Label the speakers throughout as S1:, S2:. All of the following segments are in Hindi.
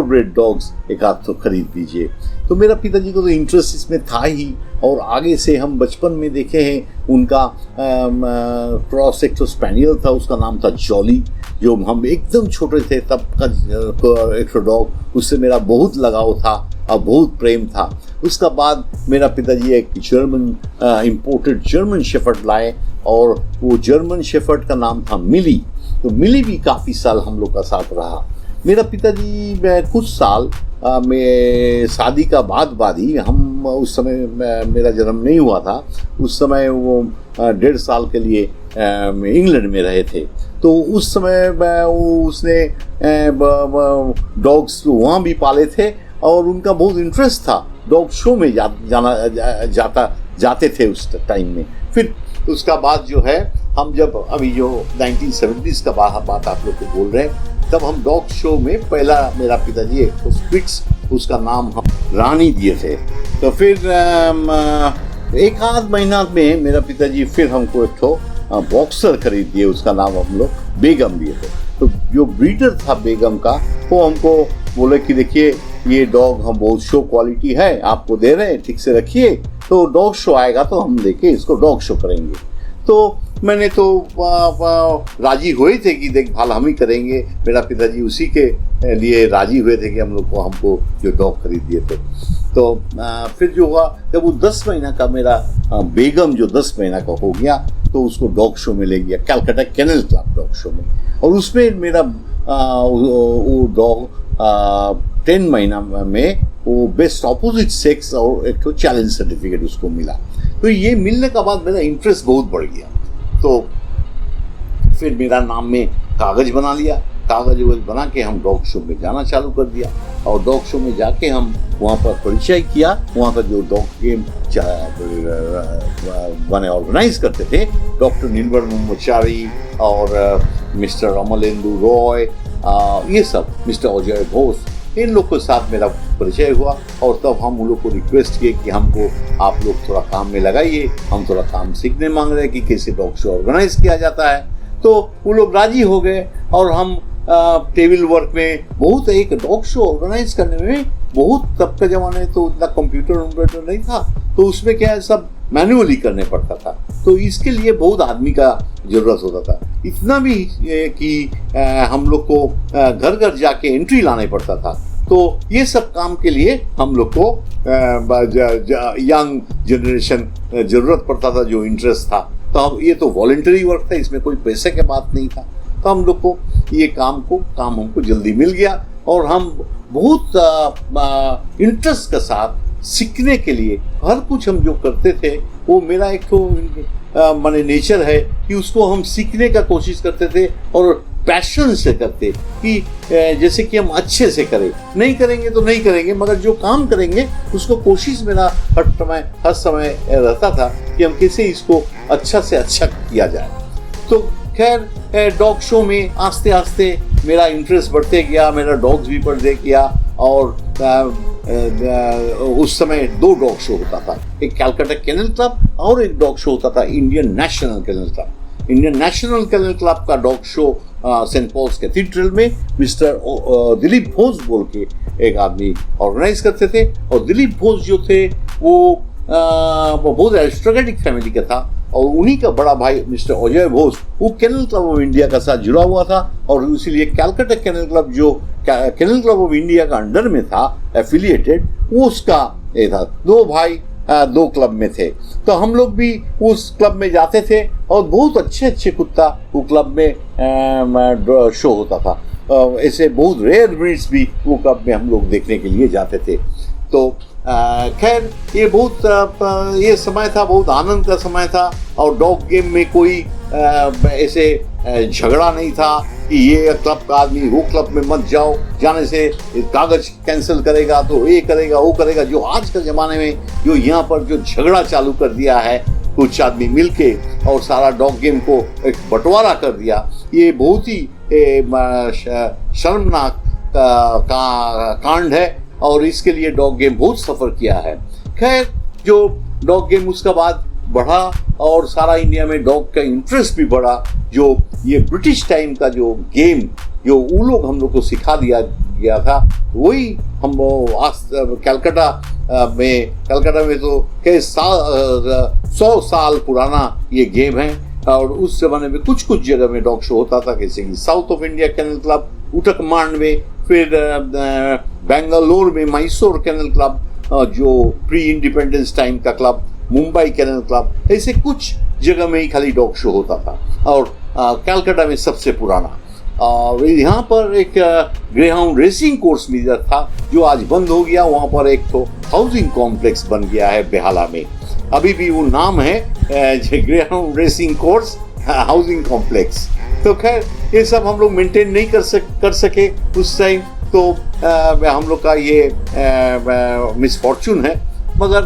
S1: प्योरब्रेड डॉग्स एक आध तो खरीद लीजिए। तो मेरा पिताजी को तो इंटरेस्ट इसमें था ही, और आगे से हम बचपन में देखे हैं उनका क्रॉस एक तो स्पेनियल था, उसका नाम था जॉली, जो हम एकदम छोटे थे तब का एक डॉग, उससे मेरा बहुत लगाव था और बहुत प्रेम था। उसका बाद मेरा पिताजी एक जर्मन इम्पोर्टेड जर्मन शेफर्ड लाए, और वो जर्मन शेफर्ड का नाम था मिली। तो मिली भी काफ़ी साल हम लोग का साथ रहा। मेरा पिताजी कुछ साल में शादी का बाद ही, हम उस समय मेरा जन्म नहीं हुआ था, उस समय वो 1.5 साल के लिए इंग्लैंड में रहे थे। तो उस समय उसने डॉग्स वहाँ भी पाले थे, और उनका बहुत इंटरेस्ट था, डॉग शो में जाते थे उस टाइम में। फिर उसका बाद जो है, हम जब अभी जो 1970s का बात आप लोग को बोल रहे हैं, तब हम डॉग शो में पहला मेरा पिताजी एक तो स्पिट्स, उसका नाम हम रानी दिए थे। तो फिर एक आध महीना में मेरा पिताजी फिर हमको एक तो बॉक्सर खरीद दिए, उसका नाम हम लोग बेगम दिए थे। तो जो ब्रीडर था बेगम का, वो हमको बोले कि देखिए ये डॉग हम बहुत शो क्वालिटी है, आपको दे रहे हैं, ठीक से रखिए, तो डॉग शो आएगा तो हम लेके इसको डॉग शो करेंगे। तो मैंने तो राजी हुए थे कि देखभाल हम ही करेंगे। मेरा पिताजी उसी के लिए राजी हुए थे कि हमको जो डॉग खरीद दिए थे। तो फिर जो हुआ, जब वो 10 महीना का मेरा बेगम जो 10 महीना का हो गया, तो उसको डॉग शो में ले गया, Calcutta kennel club dog show में, और उसमें मेरा वो डॉग 10 महीना में वो बेस्ट ऑपोजिट सेक्स और एक तो चैलेंज सर्टिफिकेट उसको मिला। तो ये मिलने का बाद मेरा इंटरेस्ट बहुत बढ़ गया। तो फिर मेरा नाम में कागज बना लिया, कागज बना के हम डॉग शो में जाना चालू कर दिया, और डॉग शो में जाके हम वहाँ पर परिचय किया। वहाँ का जो डॉग गेम बने ऑर्गेनाइज करते थे, डॉक्टर नीलवर मोचारी और मिस्टर अमलेंदु रॉय, ये सब, मिस्टर अजय घोष, इन लोग के साथ मेरा परिचय हुआ। और तब हम उन लोग को रिक्वेस्ट किए कि हमको आप लोग थोड़ा काम में लगाइए, हम थोड़ा काम सीखने मांग रहे हैं कि कैसे डॉग शो ऑर्गेनाइज किया जाता है। तो वो लोग राजी हो गए, और हम टेबल वर्क में बहुत, एक डॉग शो ऑर्गेनाइज करने में बहुत, तब के ज़माने में तो उतना कंप्यूटर नहीं था, तो उसमें क्या है, सब मैनुअली करने पड़ता था। तो इसके लिए बहुत आदमी का ज़रूरत होता था, इतना भी कि हम लोग को घर घर जाके एंट्री लाने पड़ता था। तो ये सब काम के लिए हम लोग को यंग जनरेशन ज़रूरत पड़ता था, जो इंटरेस्ट था। तो हम, ये तो वॉलंटरी वर्क था, इसमें कोई पैसे की बात नहीं था। तो हम लोग को ये काम हमको जल्दी मिल गया, और हम बहुत इंटरेस्ट के साथ सीखने के लिए हर कुछ हम जो करते थे, वो मेरा एक तो माने नेचर है कि उसको हम सीखने का कोशिश करते थे, और पैशन से करते कि जैसे कि हम अच्छे से करें। नहीं करेंगे तो नहीं करेंगे, मगर जो काम करेंगे उसको कोशिश मेरा हर समय रहता था कि हम कैसे इसको अच्छा से अच्छा किया जाए। तो खैर डॉग शो में आस्ते आस्ते मेरा इंटरेस्ट बढ़ते गया, मेरा डॉग्स भी बढ़ते गया, और उस समय 2 डॉग शो होता था, एक कलकत्ता केनल क्लब और एक डॉग शो होता था Indian national kennel club. Indian national kennel club का dog show Saint Paul's cathedral में मिस्टर दिलीप घोष बोल के एक आदमी ऑर्गेनाइज करते थे। और दिलीप घोष जो थे वो बहुत एरिस्टोक्रेटिक फैमिली का था, और उन्हीं का बड़ा भाई मिस्टर अजय घोष वो केनल क्लब ऑफ इंडिया का साथ जुड़ा हुआ था, और इसीलिए कलकत्ता केनल क्लब जो केनल क्लब ऑफ इंडिया का अंडर में था, एफिलिएटेड, वो उसका ये था। 2 भाई 2 क्लब में थे। तो हम लोग भी उस क्लब में जाते थे, और बहुत अच्छे कुत्ता वो क्लब में शो होता था। ऐसे बहुत रेयर ब्रीड्स भी वो क्लब में हम लोग देखने के लिए जाते थे। तो खैर ये बहुत ये समय था, बहुत आनंद का समय था, और डॉग गेम में कोई ऐसे झगड़ा नहीं था कि ये क्लब का आदमी वो क्लब में मत जाओ, जाने से कागज कैंसिल करेगा, तो ये करेगा वो करेगा। जो आज के ज़माने में जो यहाँ पर जो झगड़ा चालू कर दिया है कुछ आदमी मिलके, और सारा डॉग गेम को एक बंटवारा कर दिया, ये बहुत ही शर्मनाक कांड है, और इसके लिए डॉग गेम बहुत सफ़र किया है। खैर जो डॉग गेम उसका बाद बढ़ा, और सारा इंडिया में डॉग का इंटरेस्ट भी बढ़ा। जो ये ब्रिटिश टाइम का जो गेम जो वो लोग हम लोग को सिखा दिया गया था, वही हम कलकत्ता में तो कई 100 साल पुराना ये गेम है। और उस जमाने में कुछ जगह में डॉग शो होता था, जैसे कि south of India kennel club Ootacamund में, फिर बेंगलोर में मैसूर कैनल क्लब, जो प्री इंडिपेंडेंस टाइम का क्लब, मुंबई कैनल क्लब, ऐसे कुछ जगह में ही खाली डॉग शो होता था। और कलकत्ता में सबसे पुराना यहाँ पर एक ग्रेहाउंड रेसिंग कोर्स भी था, जो आज बंद हो गया। वहाँ पर एक तो हाउसिंग कॉम्प्लेक्स बन गया है बेहाला में, अभी भी वो नाम है greyhound racing course housing complex. तो खैर ये सब हम लोग मेंटेन नहीं कर सके उस टाइम, तो हम लोग का ये मिसफॉर्चून है। मगर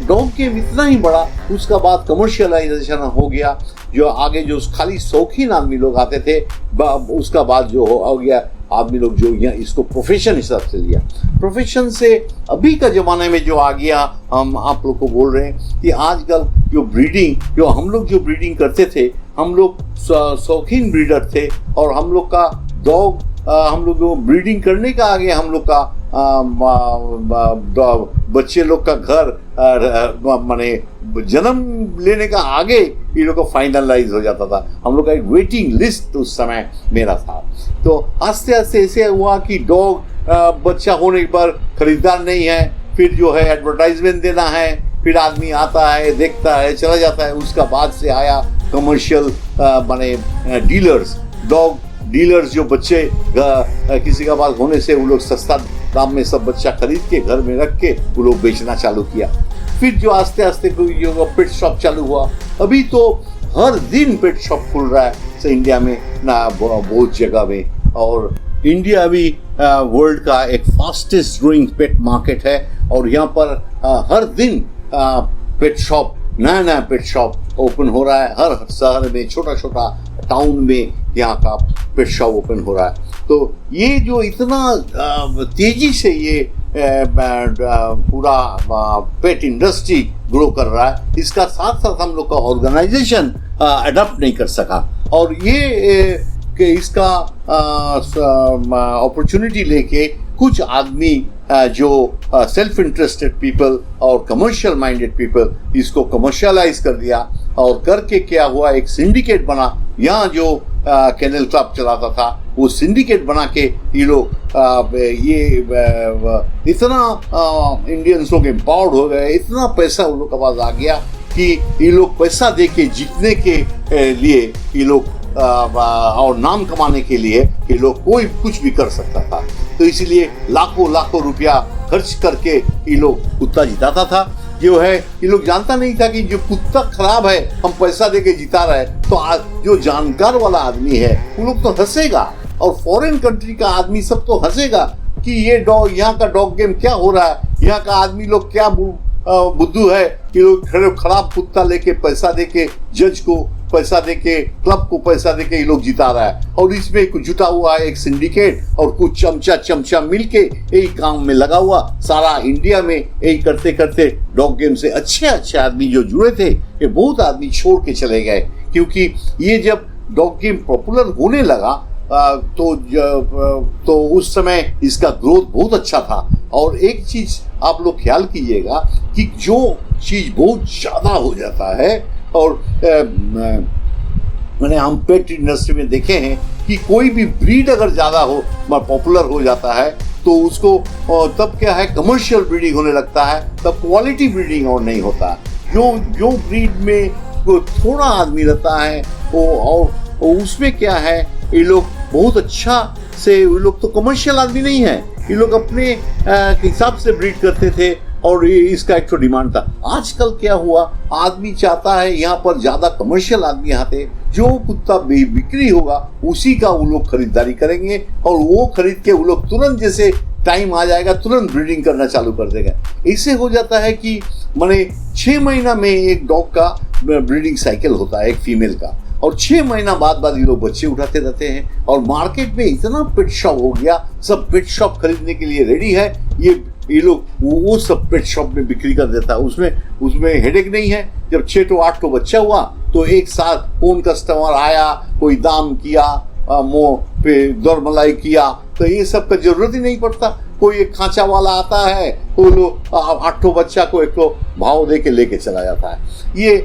S1: डॉग गेम इतना ही बड़ा, उसका बाद कमर्शियलाइजेशन हो गया, जो आगे जो खाली शौकीन आदमी लोग आते थे, उसका बाद जो हो गया आदमी लोग जो यहाँ इसको प्रोफेशन हिसाब से लिया। प्रोफेशन से अभी का ज़माने में जो आ गया, हम आप लोग को बोल रहे हैं कि आजकल जो ब्रीडिंग, जो हम लोग जो ब्रीडिंग करते थे, हम लोग शौकीन ब्रीडर थे, और हम लोग का डॉग, हम लोग जो ब्रीडिंग करने का आगे हम लोग का बच्चे लोग का घर माने जन्म लेने का आगे ये लोग का फाइनलाइज हो जाता था। हम लोग का एक वेटिंग लिस्ट उस समय मेरा था। तो आस्ते आस्ते ऐसे हुआ कि डॉग बच्चा होने पर खरीदार नहीं है, फिर जो है एडवर्टाइजमेंट देना है, फिर आदमी आता है, देखता है, चला जाता है। उसका बाद से आया कमर्शियल माने डीलर्स, डॉग डीलर्स, जो बच्चे किसी का पास होने से वो लोग सस्ता दाम में सब बच्चा खरीद के घर में रख के वो लोग बेचना चालू किया। फिर जो आस्ते आस्ते जो पेट शॉप चालू हुआ, अभी तो हर दिन पेट शॉप खुल रहा है इंडिया में ना, बहुत जगह में। और इंडिया भी वर्ल्ड का एक फास्टेस्ट ग्रोइंग पेट मार्केट है, और यहाँ पर हर दिन पेट शॉप, नया पेट शॉप ओपन हो रहा है। हर शहर में, छोटा छोटा टाउन में यहाँ का पेट शॉप ओपन हो रहा है। तो ये जो इतना तेजी से ये पूरा पेट इंडस्ट्री ग्रो कर रहा है, इसका साथ साथ हम लोग का ऑर्गेनाइजेशन अडॉप्ट नहीं कर सका। और ये कि इसका अपॉर्चुनिटी लेके कुछ आदमी जो सेल्फ इंटरेस्टेड पीपल और कमर्शियल माइंडेड पीपल इसको कमर्शियलाइज कर दिया, और करके क्या हुआ, एक सिंडिकेट बना। यहाँ जो कैनल क्लब चलाता था, वो सिंडिकेट बना के ये लोग इतना इंडियंस लोग एम्पावर्ड हो गए, इतना पैसा उन लोग के पास आ गया कि ये लोग पैसा दे के जीतने के लिए ये लोग और नाम कमाने के लिए ये लोग कोई कुछ भी कर सकता था। तो इसलिए लाखों रुपया खर्च करके ये लोग कुत्ता जिताता था। जो है ये लोग जानता नहीं था कि जो कुत्ता खराब है हम पैसा देके जिता रहे, तो जो जानकार वाला आदमी है वो लोग तो हंसेगा, और फॉरेन कंट्री का आदमी सब तो हंसेगा कि ये डॉग, यहाँ का डॉग गेम क्या हो रहा है, यहाँ का आदमी लोग क्या बुद्धू है कि लोग खराब कुत्ता लेके पैसा देके, जज को पैसा देके, क्लब को पैसा देके ये लोग जिता रहा है। और इसमें कुछ जुटा हुआ है एक सिंडिकेट, और कुछ चमचा मिलके यही काम में लगा हुआ, सारा इंडिया में यही करते करते डॉग गेम से अच्छे आदमी जो जुड़े थे, ये बहुत आदमी छोड़ के चले गए। क्योंकि ये जब डॉग गेम पॉपुलर होने लगा तो उस समय इसका ग्रोथ बहुत अच्छा था। और एक चीज आप लोग ख्याल कीजिएगा कि जो चीज बहुत ज्यादा हो जाता है, और मैंने हम पेट इंडस्ट्री में देखे हैं कि कोई भी ब्रीड अगर ज्यादा हो, पॉपुलर हो जाता है, तो उसको तब क्या है, कमर्शियल ब्रीडिंग होने लगता है, तब क्वालिटी ब्रीडिंग और नहीं होता। जो ब्रीड में थोड़ा आदमी रहता है और उसमें क्या है, ये लोग बहुत अच्छा से, ये लोग तो कमर्शियल आदमी नहीं है, ये लोग अपने हिसाब से ब्रीड करते थे, और इसका एक तो डिमांड था। आजकल क्या हुआ, आदमी चाहता है यहाँ पर ज्यादा कमर्शियल आदमी आते, जो कुत्ता बिक्री होगा उसी का वो लोग खरीदारी करेंगे, और वो खरीद के वो लोग तुरंत, जैसे टाइम आ जाएगा तुरंत ब्रीडिंग करना चालू कर देगा। इससे हो जाता है कि माने 6 महीना में एक डॉग का ब्रीडिंग साइकिल होता है, एक फीमेल का, और 6 महीना बाद ये लोग बच्चे उठाते रहते हैं। और मार्केट में इतना पेट शॉप हो गया, सब पेट शॉप खरीदने के लिए रेडी है। ये लोग वो सब पेट शॉप में बिक्री कर देता है। उसमें हेडेक नहीं है। जब 6 to 8 बच्चा हुआ तो एक साथ कौन कस्टमर आया, कोई दाम किया, मुंह पे दरमलाई किया, तो ये सब का जरूरत ही नहीं पड़ता। कोई एक खांचा वाला आता है, वो लोग 8 बच्चा को एक तो भाव दे के लेके चला जाता है। ये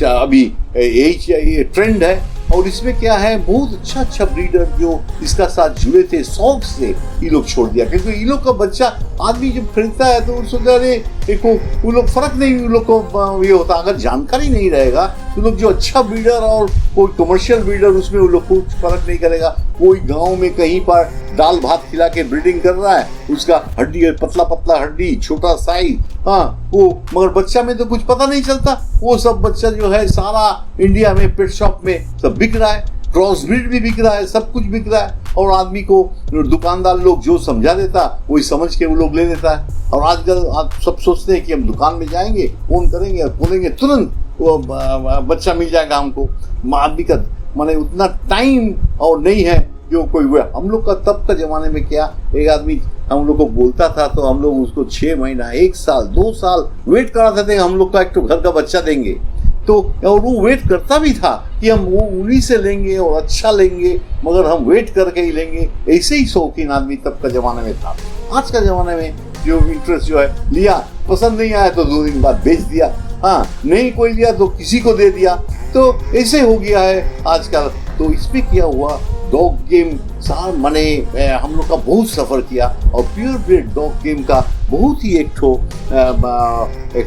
S1: अभी ये ट्रेंड है। और इसमें क्या है, बहुत अच्छा अच्छा ब्रीडर जो इसका साथ जुड़े थे शौक से, ये लोग छोड़ दिया। क्योंकि ये लोग का बच्चा आदमी जब खरीदता है तो सोचता है देखो वो लोग फर्क नहीं, उन लोग को ये होता। अगर जानकारी नहीं रहेगा तो लोग जो अच्छा ब्रीडर और कोई कमर्शियल ब्रीडर, उसमें वो लोग कुछ फर्क नहीं करेगा। कोई गांव में कहीं पर दाल भात खिला के ब्रीडिंग कर रहा है, उसका हड्डी पतला पतला हड्डी, छोटा साइज, हाँ वो, मगर बच्चा में तो कुछ पता नहीं चलता। वो सब बच्चा जो है सारा इंडिया में पेट शॉप में सब बिक रहा है, क्रॉस ब्रीड भी बिक रहा है, सब कुछ बिक रहा है। और आदमी को दुकानदार लोग जो समझा देता वही समझ के वो लोग ले लेता है। और आजकल आप सब सोचते हैं कि हम दुकान में जाएंगे, फोन करेंगे और बोलेंगे तुरंत वो बच्चा मिल जाएगा हमको। आदमी का माने उतना टाइम और नहीं है जो कोई हुआ। हम लोग का तब का जमाने में क्या, एक आदमी हम लोग को बोलता था तो हम लोग उसको 6 महीना, 1 साल, 2 साल वेट कराते थे, हम लोग का एक तो घर का बच्चा देंगे। तो और वो वेट करता भी था कि हम वो उन्हीं से लेंगे और अच्छा लेंगे, मगर हम वेट करके ही लेंगे। ऐसे ही शौकीन आदमी तब का जमाने में था। आज का जमाने में जो इंटरेस्ट जो है, लिया, पसंद नहीं आया तो 2 दिन बाद बेच दिया, हाँ नहीं कोई लिया तो किसी को दे दिया। तो ऐसे हो गया है आजकल। तो इसमें क्या हुआ, डॉग गेम मैंने हम लोग का बहुत सफ़र किया। और प्योर ब्रीड डॉग गेम का बहुत ही एक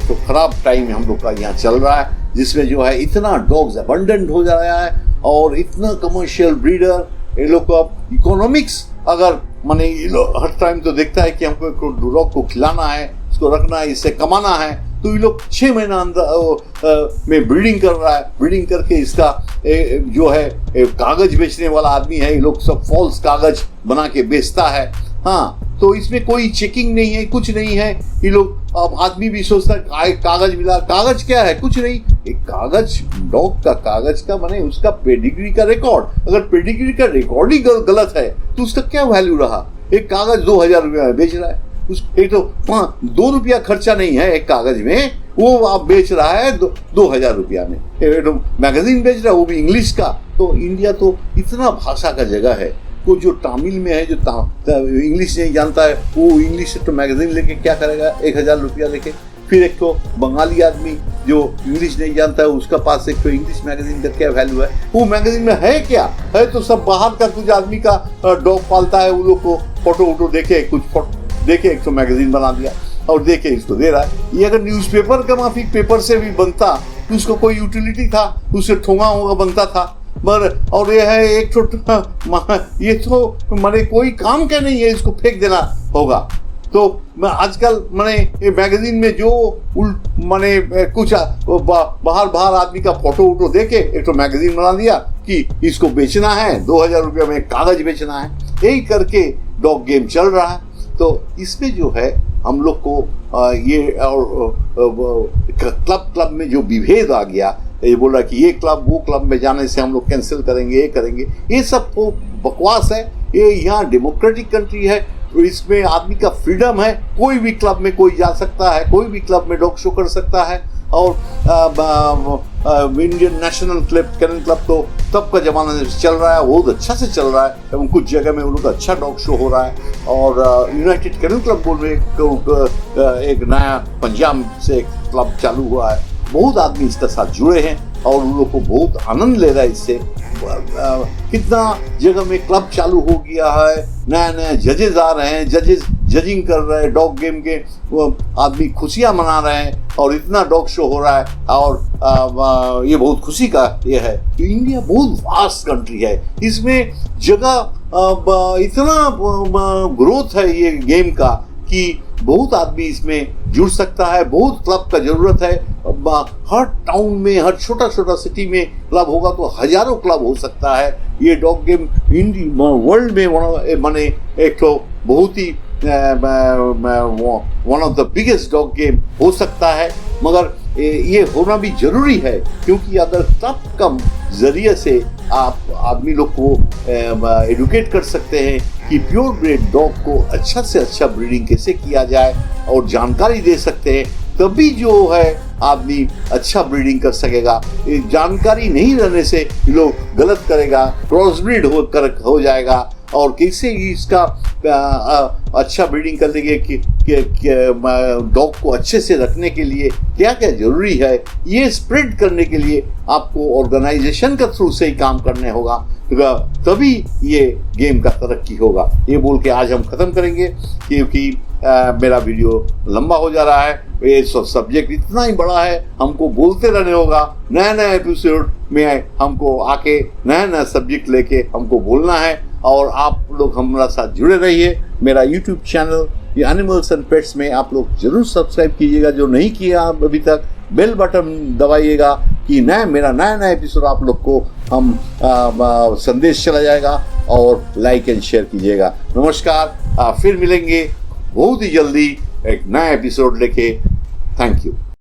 S1: तो खराब टाइम हम लोग का यहाँ चल रहा है, जिसमें जो है इतना डॉग्स अबंडेंट हो जा रहा है और इतना कमर्शियल ब्रीडर, ये लोग को अब इकोनॉमिक्स, अगर माने ये लोग हर टाइम तो देखता है कि हमको डॉग को खिलाना है, इसको रखना है, इससे कमाना है, तो ये लोग 6 महीना अंदर में ब्रीडिंग कर रहा है। ब्रीडिंग करके इसका जो है कागज बेचने वाला आदमी है, ये लोग सब फॉल्स कागज बना के बेचता है। हाँ, तो इसमें कोई चेकिंग नहीं है, कुछ नहीं है। ये लोग, अब आदमी भी सोचता है कागज मिला, कागज क्या है, कुछ नहीं। एक कागज, डॉग का कागज का माने उसका पेडिग्री का रिकॉर्ड, अगर पेडिग्री का रिकॉर्ड ही गलत है तो उसका क्या वैल्यू रहा। एक कागज 2000 रुपये में बेच रहा है, एक तो 2 रुपया खर्चा नहीं है एक कागज में, वो आप बेच रहा है 2000 रुपया में। तो मैगजीन बेच रहा है, वो भी इंग्लिश का। तो इंडिया तो इतना भाषा का जगह है, वो जो तमिल में है, जो इंग्लिश नहीं जानता है, वो इंग्लिश से तो मैगजीन लेके क्या करेगा, 1000 रुपया लेके। फिर एक तो बंगाली आदमी जो इंग्लिश नहीं जानता है, उसका पास एक तो इंग्लिश मैगजीन का क्या वैल्यू है। वो मैगजीन में है क्या, है तो सब बाहर का कुछ आदमी का डॉग पालता है, वो लोग को फोटो वोटो देखे, कुछ फोटो देखे, एक तो मैगजीन बना दिया और देखे इसको दे रहा है। ये अगर न्यूज़पेपर का माफिक पेपर से भी बनता तो उसको कोई यूटिलिटी था, उससे ठोंगा होगा बनता था, मगर और ये है एक ये तो माने कोई काम का नहीं है, इसको फेंक देना होगा। तो आजकल माने ये मैगजीन में जो माने कुछ बाहर आदमी का फोटो वोटो देके एक तो मैगजीन बना दिया कि इसको बेचना है, 2000 रुपया में कागज बेचना है। यही करके डॉग गेम चल रहा है। तो इसमें जो है हम लोग को ये और क्लब में जो विभेद आ गया, ये बोल रहा कि ये क्लब वो क्लब में जाने से हम लोग कैंसिल करेंगे, ये करेंगे, ये सब तो बकवास है। ये यहाँ डेमोक्रेटिक कंट्री है, तो इसमें आदमी का फ्रीडम है, कोई भी क्लब में कोई जा सकता है, कोई भी क्लब में डॉग शो कर सकता है। और इंडियन नेशनल कैनल क्लब तो तब का जमाना चल रहा है, बहुत अच्छा से चल रहा है, एवं कुछ जगह में उन लोग का अच्छा डॉग शो हो रहा है। और यूनाइटेड कैनल क्लब बोल रहे एक नया पंजाब से एक क्लब चालू हुआ है, बहुत आदमी इसके साथ जुड़े हैं और उन लोग को बहुत आनंद ले रहा है इससे। कितना जगह में क्लब चालू हो गया है, नया नया जजेस आ रहे हैं, जजेस जजिंग कर रहे हैं डॉग गेम के, आदमी खुशियां मना रहे हैं और इतना डॉग शो हो रहा है। और ये बहुत खुशी का ये है कि इंडिया बहुत वास्ट कंट्री है, इसमें जगह इतना ग्रोथ है ये गेम का कि बहुत आदमी इसमें जुड़ सकता है, बहुत क्लब का जरूरत है। हर टाउन में, हर छोटा छोटा सिटी में क्लब होगा तो हजारों क्लब हो सकता है। ये डॉग गेम वर्ल्ड में माने एक तो बहुत ही one of the biggest dog game हो सकता है, मगर ये होना भी जरूरी है, क्योंकि अगर क्लब का जरिए से आप आदमी लोग को एडुकेट कर सकते हैं कि प्योर ब्रीड डॉग को अच्छा से अच्छा ब्रीडिंग कैसे किया जाए और जानकारी दे सकते हैं, तभी जो है आदमी अच्छा ब्रीडिंग कर सकेगा। ये जानकारी नहीं रहने से लोग गलत करेगा, क्रॉस ब्रीड हो जाएगा। और कैसे इसका अच्छा ब्रीडिंग करने के डॉग को अच्छे से रखने के लिए क्या क्या जरूरी है, ये स्प्रेड करने के लिए आपको ऑर्गेनाइजेशन के थ्रू से ही काम करने होगा, तभी ये गेम का तरक्की होगा। ये बोल के आज हम खत्म करेंगे, क्योंकि मेरा वीडियो लंबा हो जा रहा है। ये सब्जेक्ट इतना ही बड़ा है, हमको बोलते रहने होगा। नया नया एपिसोड में हमको आके नया नया सब्जेक्ट लेके हमको बोलना है। और आप लोग हमारा साथ जुड़े रहिए। मेरा यूट्यूब चैनल ये एनिमल्स एंड पेट्स में आप लोग जरूर सब्सक्राइब कीजिएगा, जो नहीं किया अभी तक। बेल बटन दबाइएगा कि मेरा नया एपिसोड आप लोग को हम संदेश चला जाएगा। और लाइक एंड शेयर कीजिएगा। नमस्कार, फिर मिलेंगे बहुत ही जल्दी एक नया एपिसोड लेके। Thank you.